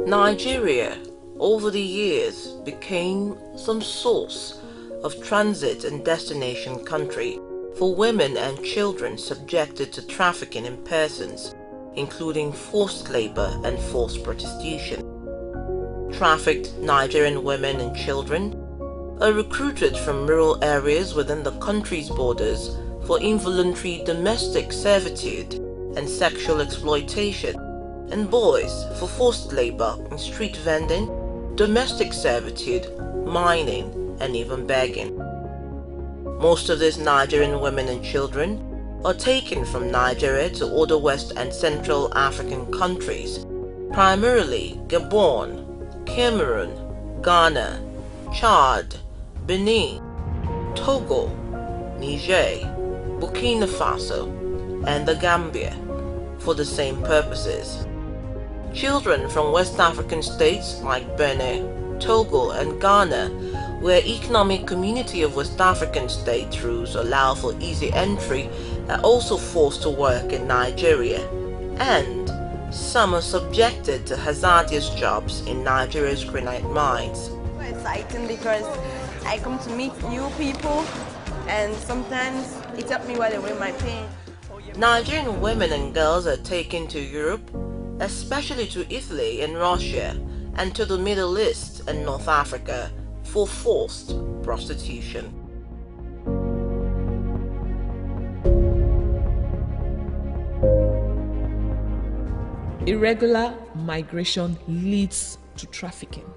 Nigeria, over the years, became some source of transit and destination country for women and children subjected to trafficking in persons, including forced labor and forced prostitution. Trafficked Nigerian women and children are recruited from rural areas within the country's borders for involuntary domestic servitude and sexual exploitation, and boys for forced labor in street vending, domestic servitude, mining, and even begging. Most of these Nigerian women and children are taken from Nigeria to other West and Central African countries, primarily Gabon, Cameroon, Ghana, Chad, Benin, Togo, Niger, Burkina Faso, and the Gambia for the same purposes. Children from West African states like Benin, Togo, and Ghana, where Economic Community of West African States rules allow for easy entry, are also forced to work in Nigeria, and some are subjected to hazardous jobs in Nigeria's granite mines. It's exciting because I come to meet new people, and sometimes it helps me while away my pain. Nigerian women and girls are taken to Europe, especially to Italy and Russia, and to the Middle East and North Africa for forced prostitution. Irregular migration leads to trafficking.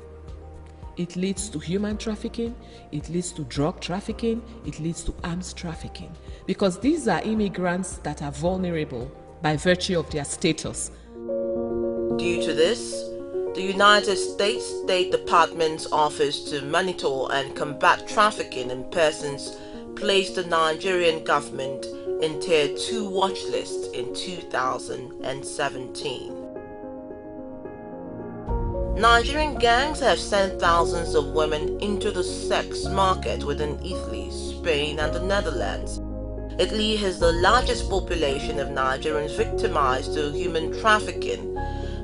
It leads to human trafficking, it leads to drug trafficking, it leads to arms trafficking. Because these are immigrants that are vulnerable by virtue of their status. Due to this, the United States State Department's Office to Monitor and Combat Trafficking in Persons placed the Nigerian government in Tier 2 watch list in 2017. Nigerian gangs have sent thousands of women into the sex market within Italy, Spain, and the Netherlands. Italy has the largest population of Nigerians victimized to human trafficking.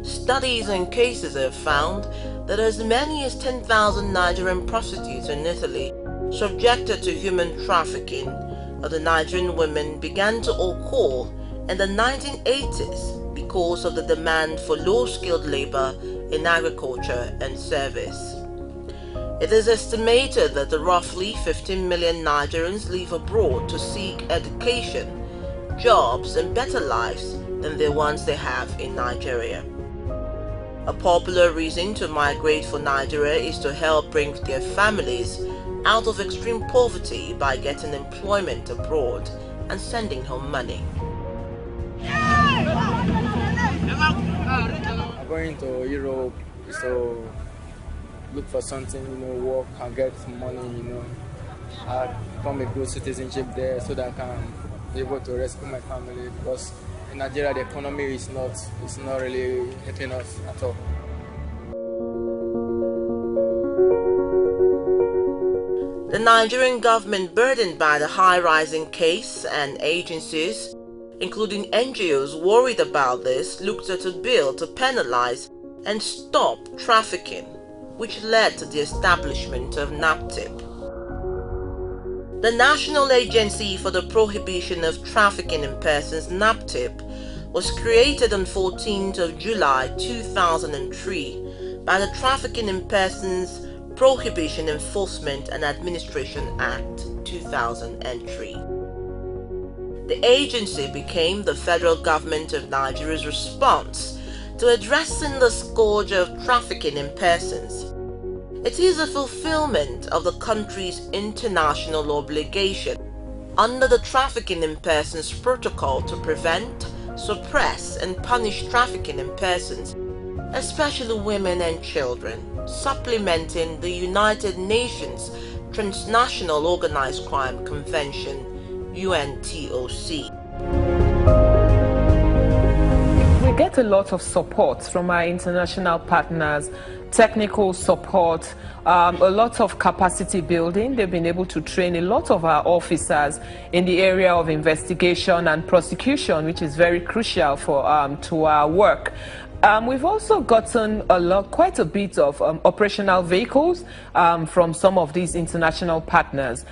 Studies and cases have found that as many as 10,000 Nigerian prostitutes in Italy subjected to human trafficking of the Nigerian women began to occur in the 1980s because of the demand for low-skilled labor in agriculture and service. It is estimated that roughly 15 million Nigerians live abroad to seek education, jobs, and better lives than the ones they have in Nigeria. A popular reason to migrate for Nigeria is to help bring their families out of extreme poverty by getting employment abroad and sending home money. I'm going to Europe, so look for something, work and get some money, I become a good citizenship there so that I can be able to rescue my family, because in Nigeria the economy is not really helping us at all. The Nigerian government, burdened by the high rising case, and agencies, including NGOs worried about this, looked at a bill to penalize and stop trafficking, which led to the establishment of NAPTIP. The National Agency for the Prohibition of Trafficking in Persons, NAPTIP, was created on 14th of July 2003 by the Trafficking in Persons Prohibition Enforcement and Administration Act 2003. The agency became the federal government of Nigeria's response to addressing the scourge of trafficking in persons. It is a fulfillment of the country's international obligation under the Trafficking in Persons Protocol to prevent, suppress, and punish trafficking in persons, especially women and children, supplementing the United Nations Transnational Organized Crime Convention, UNTOC. We get a lot of support from our international partners, technical support, a lot of capacity building. They've been able to train a lot of our officers in the area of investigation and prosecution, which is very crucial for to our work. We've also gotten quite a bit of operational vehicles from some of these international partners.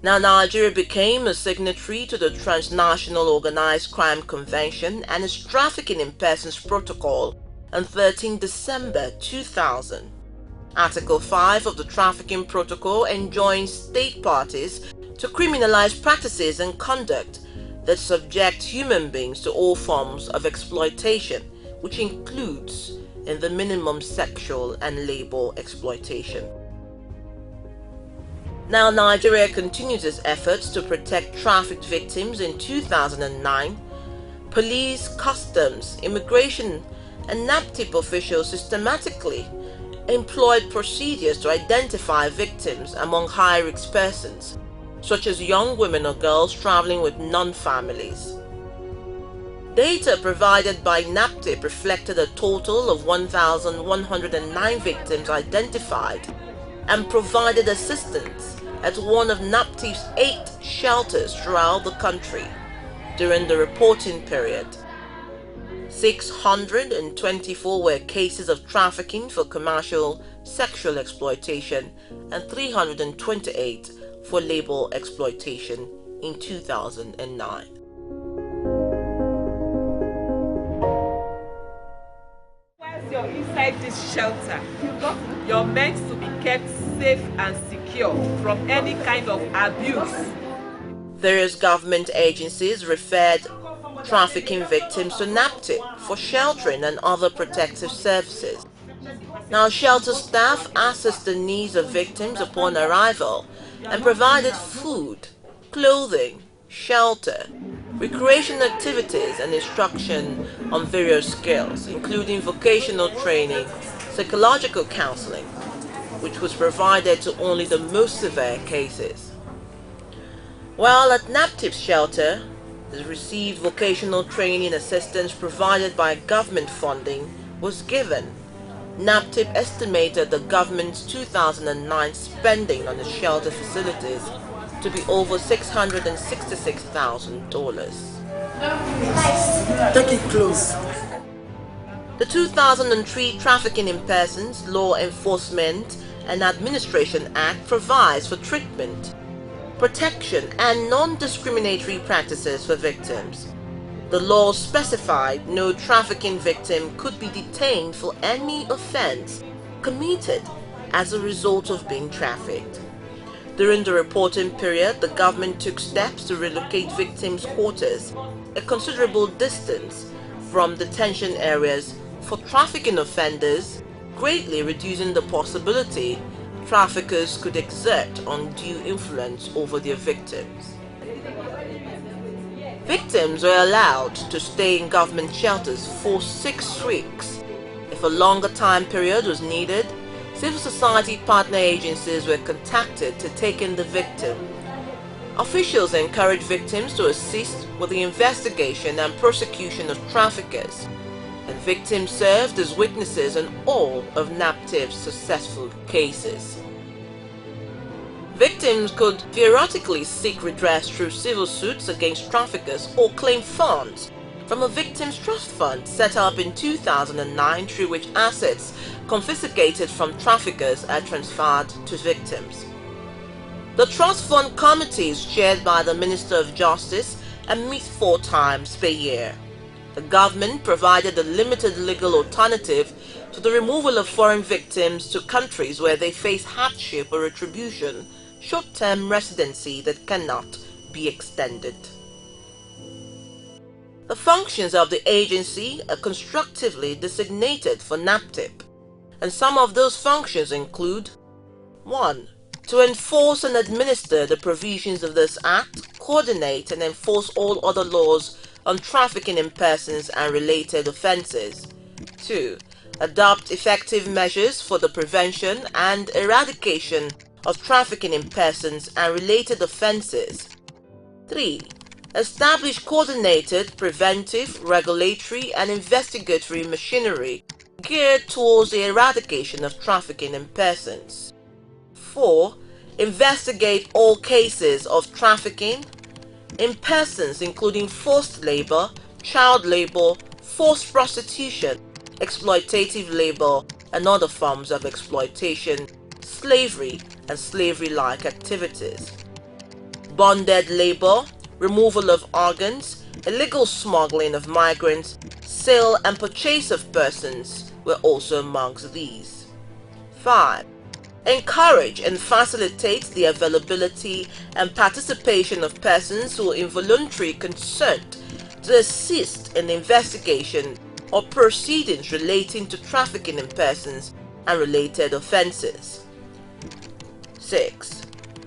Now, Nigeria became a signatory to the Transnational Organized Crime Convention and its Trafficking in Persons Protocol on 13 December 2000. Article 5 of the Trafficking Protocol enjoins state parties to criminalize practices and conduct that subject human beings to all forms of exploitation, which includes in the minimum sexual and labor exploitation. Now, Nigeria continues its efforts to protect trafficked victims. In 2009, police, customs, immigration, and NAPTIP officials systematically employed procedures to identify victims among high-risk persons, such as young women or girls traveling with non-families. Data provided by NAPTIP reflected a total of 1,109 victims identified and provided assistance at one of NAPTIP's 8 shelters throughout the country during the reporting period. 624 were cases of trafficking for commercial sexual exploitation and 328 for labor exploitation in 2009. Whilst you're inside this shelter, you're meant to be kept safe and secure from any kind of abuse. Various government agencies referred trafficking victims to NAPTIP for sheltering and other protective services. Now, shelter staff assessed the needs of victims upon arrival and provided food, clothing, shelter, recreation activities, and instruction on various skills, including vocational training, psychological counseling, which was provided to only the most severe cases. While at NAPTIP's shelter, the received vocational training assistance provided by government funding was given. NAPTIP estimated the government's 2009 spending on the shelter facilities to be over $666,000. Take it close. The 2003 Trafficking in Persons Law Enforcement and Administration Act provides for treatment, protection, and non-discriminatory practices for victims. The law specified no trafficking victim could be detained for any offense committed as a result of being trafficked. During the reporting period, the government took steps to relocate victims' quarters a considerable distance from detention areas for trafficking offenders, greatly reducing the possibility traffickers could exert undue influence over their victims. Victims were allowed to stay in government shelters for 6 weeks. If a longer time period was needed, civil society partner agencies were contacted to take in the victim. Officials encouraged victims to assist with the investigation and prosecution of traffickers, and victims served as witnesses in all of NAPTIP's successful cases. Victims could theoretically seek redress through civil suits against traffickers or claim funds from a victims' trust fund set up in 2009, through which assets confiscated from traffickers are transferred to victims. The trust fund committee is chaired by the Minister of Justice and meets 4 times per year. The government provided a limited legal alternative to the removal of foreign victims to countries where they face hardship or retribution, short-term residency that cannot be extended. The functions of the agency are constructively designated for NAPTIP, and some of those functions include: 1. To enforce and administer the provisions of this Act, coordinate and enforce all other laws on trafficking in persons and related offences. 2. Adopt effective measures for the prevention and eradication of trafficking in persons and related offences. 3. Establish coordinated, preventive, regulatory, and investigatory machinery geared towards the eradication of trafficking in persons. 4. Investigate all cases of trafficking in persons, including forced labor, child labor, forced prostitution, exploitative labor, and other forms of exploitation, slavery, and slavery-like activities. Bonded labor, removal of organs, illegal smuggling of migrants, sale and purchase of persons were also amongst these. 5. Encourage and facilitate the availability and participation of persons who are involuntarily consent to assist in the investigation or proceedings relating to trafficking in persons and related offenses. 6.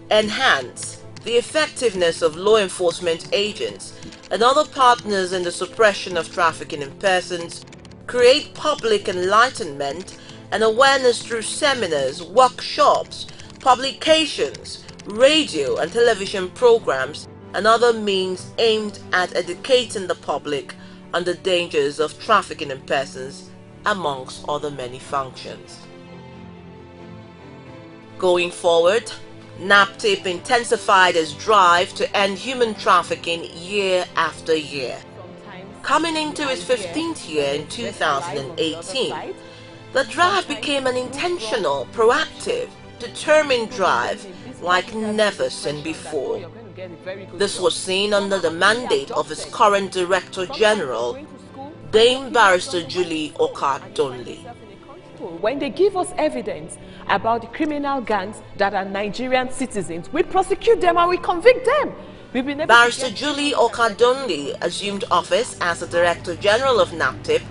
Enhance the effectiveness of law enforcement agents and other partners in the suppression of trafficking in persons, create public enlightenment and awareness through seminars, workshops, publications, radio and television programs, and other means aimed at educating the public on the dangers of trafficking in persons, amongst other many functions. Going forward, NAPTIP intensified its drive to end human trafficking year after year. Coming into its 15th year in 2018, the drive became an intentional, proactive, determined drive like never seen before. This was seen under the mandate of its current Director General, Dame Barrister Julie Okadonli. When they give us evidence about the criminal gangs that are Nigerian citizens, we prosecute them and we convict them. Barrister Julie Okadonli assumed office as the Director General of NAPTIP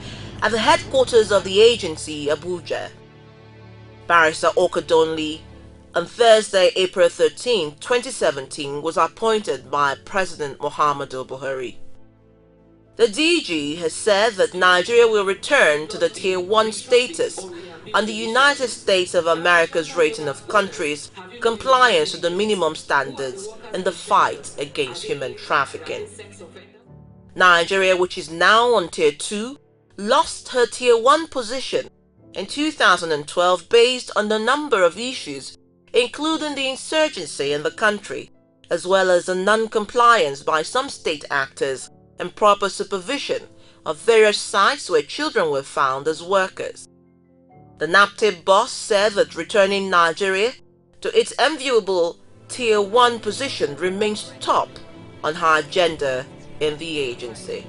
at the headquarters of the agency, Abuja. Barrister Okadonli, on Thursday, April 13, 2017, was appointed by President Muhammadu Buhari. The DG has said that Nigeria will return to the Tier 1 status on the United States of America's rating of countries' compliance with the minimum standards in the fight against human trafficking. Nigeria, which is now on Tier 2, lost her Tier 1 position in 2012 based on the number of issues, including the insurgency in the country, as well as the non-compliance by some state actors and proper supervision of various sites where children were found as workers. The NAPTIP boss said that returning Nigeria to its enviable Tier 1 position remains top on her agenda in the agency.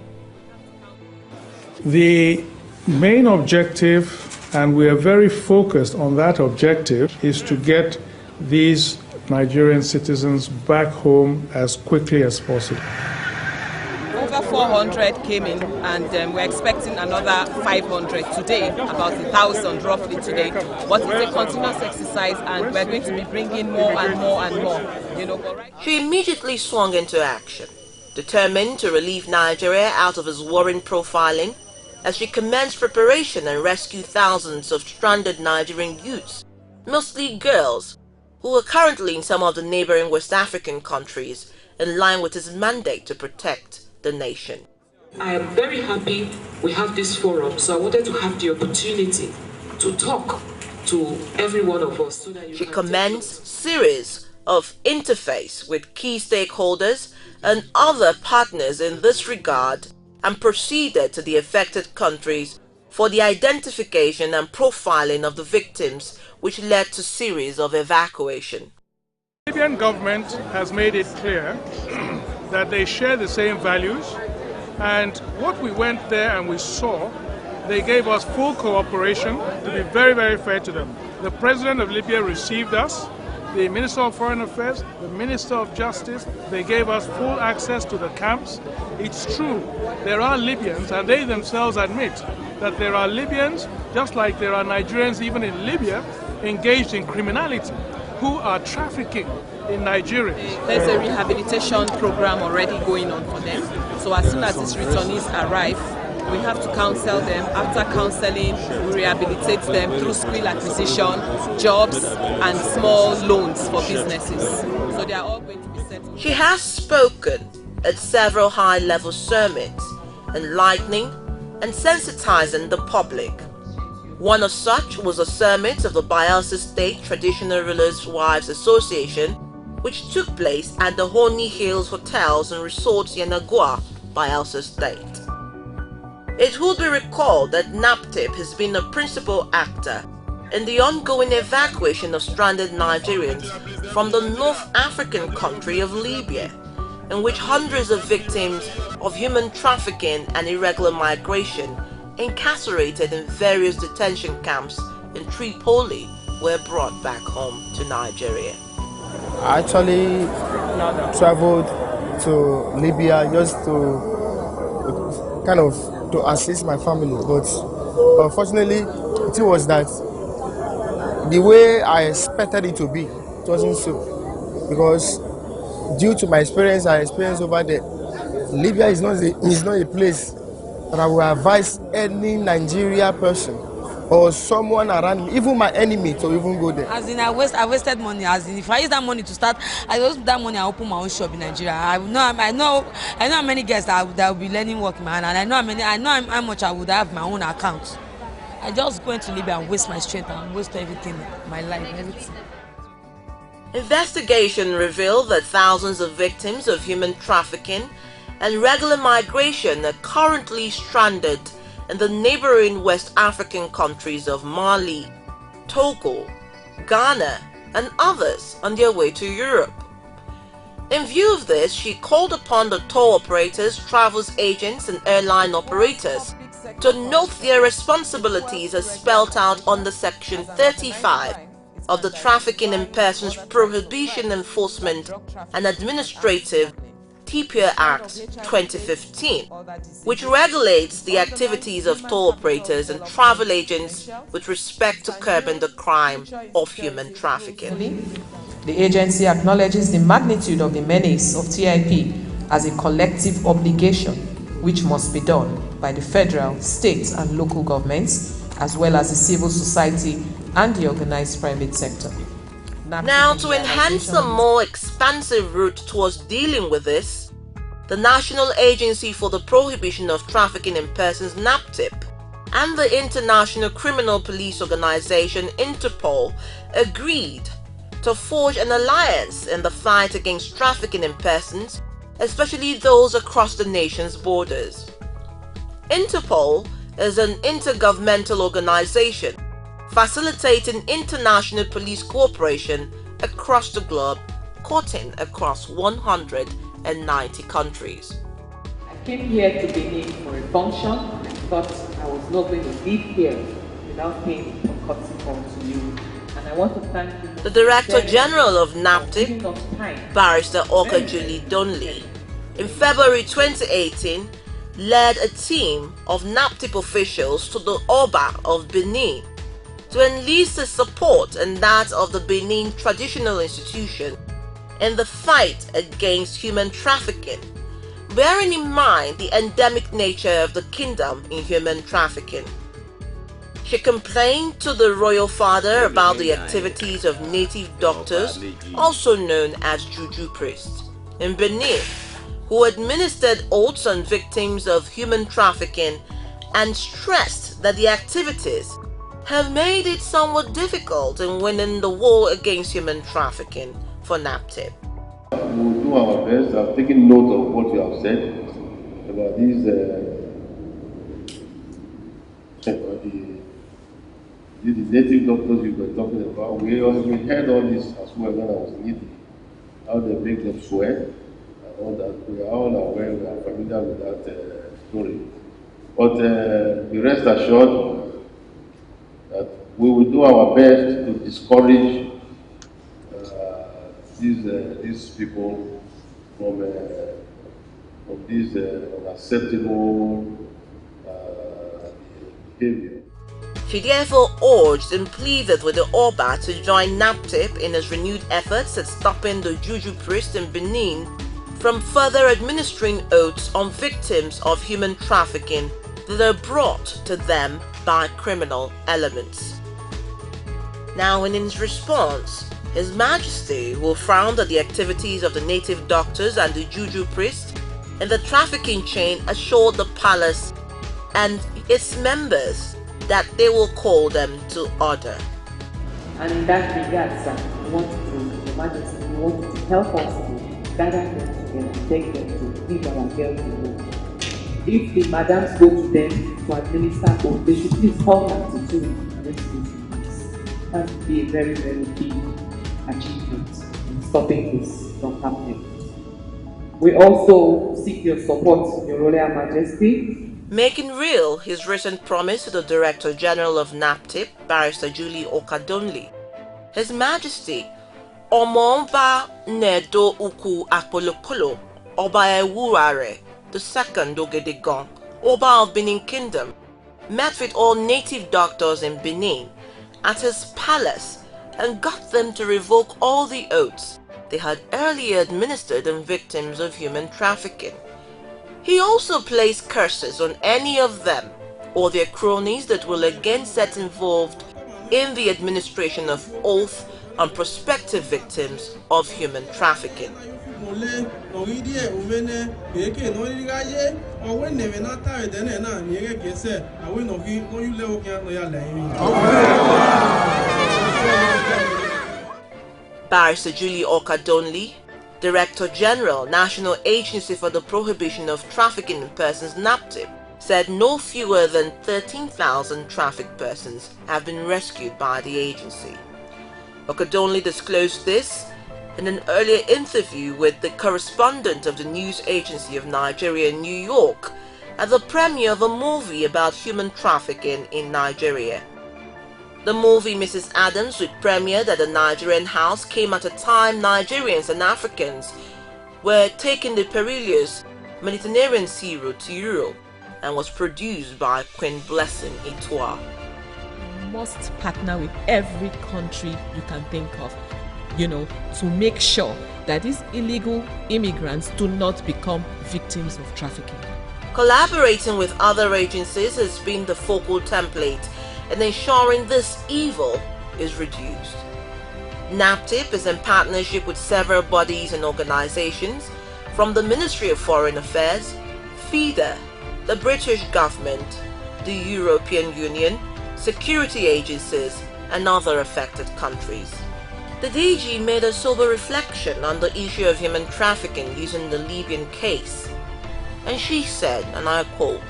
The main objective, and we are very focused on that objective, is to get these Nigerian citizens back home as quickly as possible. Over 400 came in, and we're expecting another 500 today, about 1,000 roughly today. But it's a continuous exercise, and we're going to be bringing more and more and more. She immediately swung into action, determined to relieve Nigeria out of its worrying profiling, as she commenced preparation and rescued thousands of stranded Nigerian youths, mostly girls, who are currently in some of the neighboring West African countries, in line with his mandate to protect the nation. I am very happy we have this forum, so I wanted to have the opportunity to talk to every one of us. So that she commenced series of interface with key stakeholders and other partners in this regard, and proceeded to the affected countries for the identification and profiling of the victims, which led to series of evacuation. The Libyan government has made it clear that they share the same values, and what we went there and we saw, they gave us full cooperation, to be very, very fair to them. The President of Libya received us, the Minister of Foreign Affairs, the Minister of Justice, they gave us full access to the camps. It's true, there are Libyans, and they themselves admit that there are Libyans, just like there are Nigerians even in Libya, engaged in criminality, who are trafficking in Nigeria. There's a rehabilitation program already going on for them. So as soon as these returnees arrive, we have to counsel them. After counseling, we rehabilitate them through skill acquisition, jobs, and small loans for businesses. So they are all going to be settled. She has spoken at several high-level summits, enlightening and sensitizing the public. One of such was a summit of the Bayelsa State Traditional Rulers' Wives Association, which took place at the Honey Hills Hotels and Resorts, Yanagua, Bayelsa State. It would be recalled that NAPTIP has been a principal actor in the ongoing evacuation of stranded Nigerians from the North African country of Libya, in which hundreds of victims of human trafficking and irregular migration incarcerated in various detention camps in Tripoli were brought back home to Nigeria. I actually traveled to Libya just to kind of to assist my family, but unfortunately it was that the way I expected it to be, it wasn't so, because due to my experience over there, Libya is not a place that I will advise any Nigeria person or someone around me, even my enemy, to even go there. As in, I wasted money. As in, if I use that money to start, I use that money, I open my own shop in Nigeria. I know how many guests that will be learning work, man, and I know how much I would have my own account. I just go into Libya and waste my strength and waste everything, my life, everything. Investigation revealed that thousands of victims of human trafficking and regular migration are currently stranded in the neighboring West African countries of Mali, Togo, Ghana, and others on their way to Europe. In view of this, she called upon the tour operators, travel agents, and airline operators to note their responsibilities as spelled out under Section 35 of the Trafficking in Persons Prohibition Enforcement and Administrative TPA Act 2015, which regulates the activities of tour operators and travel agents with respect to curbing the crime of human trafficking. The agency acknowledges the magnitude of the menace of TIP as a collective obligation which must be done by the federal, state and local governments, as well as the civil society and the organized private sector. Now, to enhance a more expansive route towards dealing with this, the National Agency for the Prohibition of Trafficking in Persons, NAPTIP, and the International Criminal Police Organization, Interpol, agreed to forge an alliance in the fight against trafficking in persons, especially those across the nation's borders. Interpol is an intergovernmental organization facilitating international police cooperation across the globe, cutting across 190 countries. I came here to Benin for a function. I thought I was not going to leave here without paying a courtesy call to you. And I want to thank you. The Director General of NAPTIP, Barrister Oka Julie Donley, in February 2018, led a team of NAPTIP officials to the Oba of Benin to enlist the support and that of the Benin Traditional Institution in the fight against human trafficking, bearing in mind the endemic nature of the kingdom in human trafficking. She complained to the royal father about the activities of native doctors, also known as juju priests, in Benin, who administered oaths on victims of human trafficking, and stressed that the activities have made it somewhat difficult in winning the war against human trafficking for NAPTIP. We'll do our best. I've taken note of what you have said about these the native doctors you were talking about. We heard all this as well when I was in Italy, how they make them swear and all that. We are all aware, we are familiar with that story. But be rest assured that we will do our best to discourage these people from this unacceptable behavior. She therefore urged and pleaded with the Oba to join NAPTIP in his renewed efforts at stopping the juju priest in Benin from further administering oaths on victims of human trafficking that are brought to them by criminal elements. Now, in his response, His Majesty will frown at the activities of the native doctors and the juju priests in the trafficking chain, assured the palace and its members that they will call them to order. And in that regard, sir, Your Majesty, we want to help us to gather them together, take them to give our girls to if the madams go to them to administer oath, they should please call NAPTIP so we can rescue things. That would be a very, very big achievement in stopping this from happening. We also seek your support, Your Royal Majesty. Making real his recent promise to the Director General of NAPTIP, Barrister Julie Okadonli, His Majesty Omomba Nedo Uku Apolokolo, Oba Ewurare, the second Ogedegan, Oba of Benin Kingdom, met with all native doctors in Benin at his palace and got them to revoke all the oaths they had earlier administered on victims of human trafficking. He also placed curses on any of them or their cronies that will again get involved in the administration of oath on prospective victims of human trafficking. Barrister Julie Okadonli, Director General, National Agency for the Prohibition of Trafficking in Persons NAPTIP, said no fewer than 13,000 trafficked persons have been rescued by the agency. Okadonli disclosed this in an earlier interview with the correspondent of the news agency of Nigeria in New York at the premiere of a movie about human trafficking in Nigeria. The movie Mrs. Adams, which premiered at the Nigerian House, came at a time Nigerians and Africans were taking the perilous Mediterranean sea route to Europe and was produced by Queen Blessing Itoa. You must partner with every country you can think of, to make sure that these illegal immigrants do not become victims of trafficking. Collaborating with other agencies has been the focal template in ensuring this evil is reduced. NAPTIP is in partnership with several bodies and organizations, from the Ministry of Foreign Affairs, FIDA, the British government, the European Union, security agencies, and other affected countries. The DG made a sober reflection on the issue of human trafficking using the Libyan case, and she said, and I quote,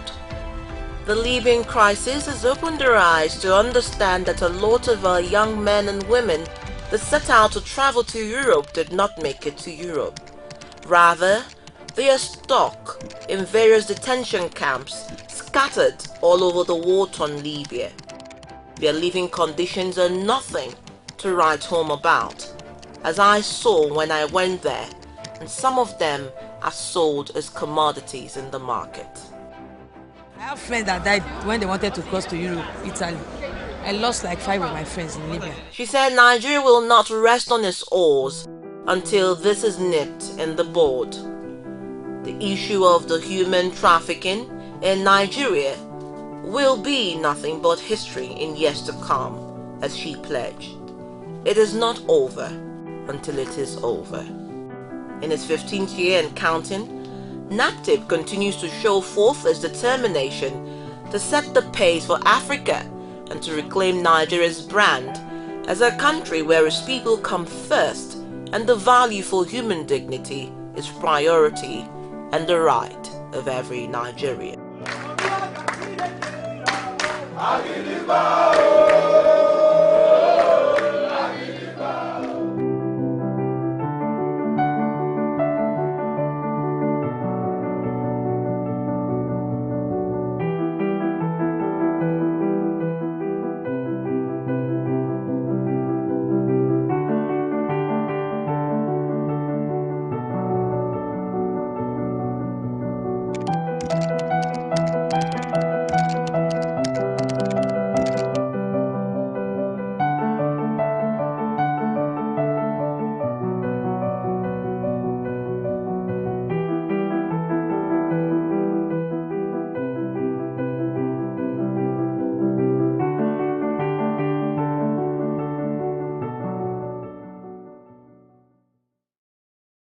"The Libyan crisis has opened our eyes to understand that a lot of our young men and women that set out to travel to Europe did not make it to Europe. Rather, they are stuck in various detention camps scattered all over the war-torn Libya. Their living conditions are nothing to write home about, as I saw when I went there, and some of them are sold as commodities in the market." I have friends that died when they wanted to cross to Europe, Italy. I lost like 5 of my friends in Libya. She said Nigeria will not rest on its oars until this is nipped in the bud. The issue of the human trafficking in Nigeria will be nothing but history in years to come, as she pledged. It is not over until it is over. In its 15th year and counting, NAPTIP continues to show forth its determination to set the pace for Africa and to reclaim Nigeria's brand as a country where its people come first and the value for human dignity is priority and the right of every Nigerian.